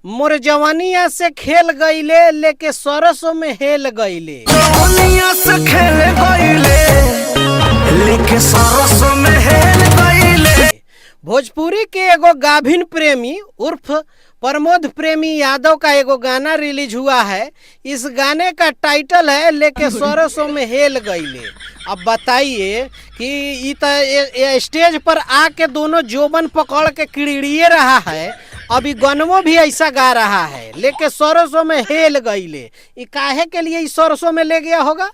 मोर जवानिया से खेल गईले लेके सरसों में हेल गईले। जवानिया से खेल गईले लेके सरसों में हेल गईले। भोजपुरी के एगो गाभिन प्रेमी उर्फ प्रमोद प्रेमी यादव का एगो गाना रिलीज हुआ है। इस गाने का टाइटल है लेके सरसों में हेल गईले। अब बताइए कि ये स्टेज पर आके दोनों जोबन पकड़ के किड़िड़िए रहा है। अभी गनवो भी ऐसा गा रहा है लेके सरसों में हेल गईले। ये काहे के लिए इस सरसों में ले गया होगा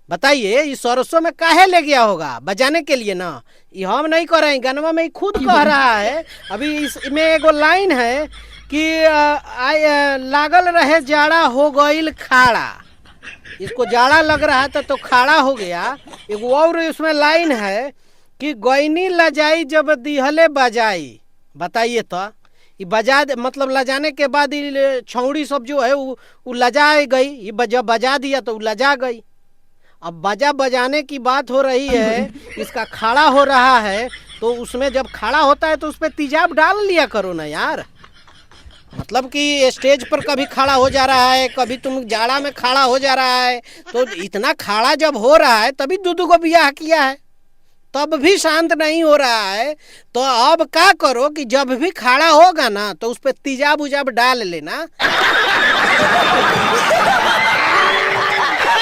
बताइए? इस सरसों में काहे ले गया होगा? बजाने के लिए ना। ये हम नहीं कह रहे हैं, गनवा में खुद कह रहा है। अभी इसमें एगो लाइन है कि लागल रहे जाड़ा हो गईल खाड़ा। इसको जाड़ा लग रहा था तो खाड़ा हो गया। एगो और इसमें लाइन है कि गैनी लजाई जब दिहले बजाई। बताइए तो ये बजा मतलब लजाने के बाद छौड़ी सब जो है वो लजा गई। ये जब बजा दिया तो लजा गई। अब बजाने की बात हो रही है, इसका खड़ा हो रहा है तो उसमें जब खड़ा होता है तो उस पर तेजाब डाल लिया करो ना यार। मतलब कि स्टेज पर कभी खड़ा हो जा रहा है, कभी तुम जाड़ा में खड़ा हो जा रहा है, तो इतना खड़ा जब हो रहा है तभी दूध को ब्याह किया है, तब भी शांत नहीं हो रहा है। तो अब क्या करो कि जब भी खड़ा होगा ना तो उस पर तेजाब उजाब डाल लेना।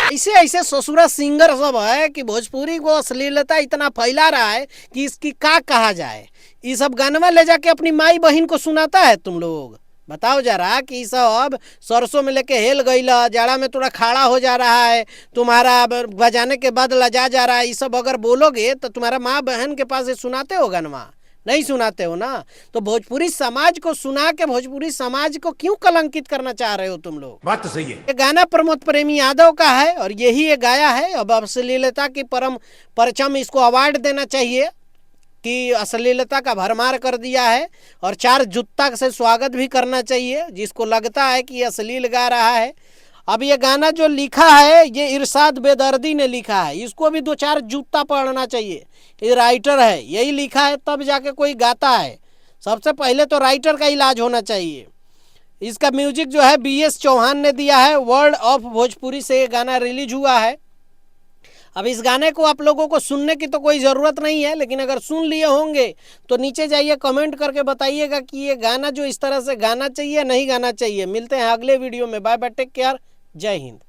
ऐसे ऐसे ससुरा सिंगर सब है कि भोजपुरी को अश्लीलता इतना फैला रहा है कि इसकी क्या कहा जाए। ये सब गानवा ले जाके अपनी माई बहन को सुनाता है तुम लोग। बताओ जरा कि सब सरसों में लेके हेल गईला, जाड़ा में थोड़ा खाड़ा हो जा रहा है, तुम्हारा बजाने के बाद लजा जा रहा है। ये सब अगर बोलोगे तो तुम्हारा माँ बहन के पास ये सुनाते हो गानवा? नहीं सुनाते हो ना। तो भोजपुरी समाज को सुना के भोजपुरी समाज को क्यों कलंकित करना चाह रहे हो तुम लोग? बात तो सही है। ये गाना प्रमोद प्रेमी यादव का है और यही ये गाया है। अब अश्लीलता की परचम इसको अवार्ड देना चाहिए कि अश्लीलता का भरमार कर दिया है, और 4 जूता से स्वागत भी करना चाहिए जिसको लगता है कि अश्लील गा रहा है। अब ये गाना जो लिखा है ये इरशाद बेदर्दी ने लिखा है, इसको भी 2-4 जूता पढ़ना चाहिए। ये राइटर है, यही लिखा है तब जाके कोई गाता है। सबसे पहले तो राइटर का इलाज होना चाहिए। इसका म्यूजिक जो है BS चौहान ने दिया है। वर्ल्ड ऑफ भोजपुरी से ये गाना रिलीज हुआ है। अब इस गाने को आप लोगों को सुनने की तो कोई ज़रूरत नहीं है, लेकिन अगर सुन लिए होंगे तो नीचे जाइए कमेंट करके बताइएगा कि ये गाना जो इस तरह से गाना चाहिए नहीं गाना चाहिए। मिलते हैं अगले वीडियो में। बाय बाय, टेक केयर, जय हिंद।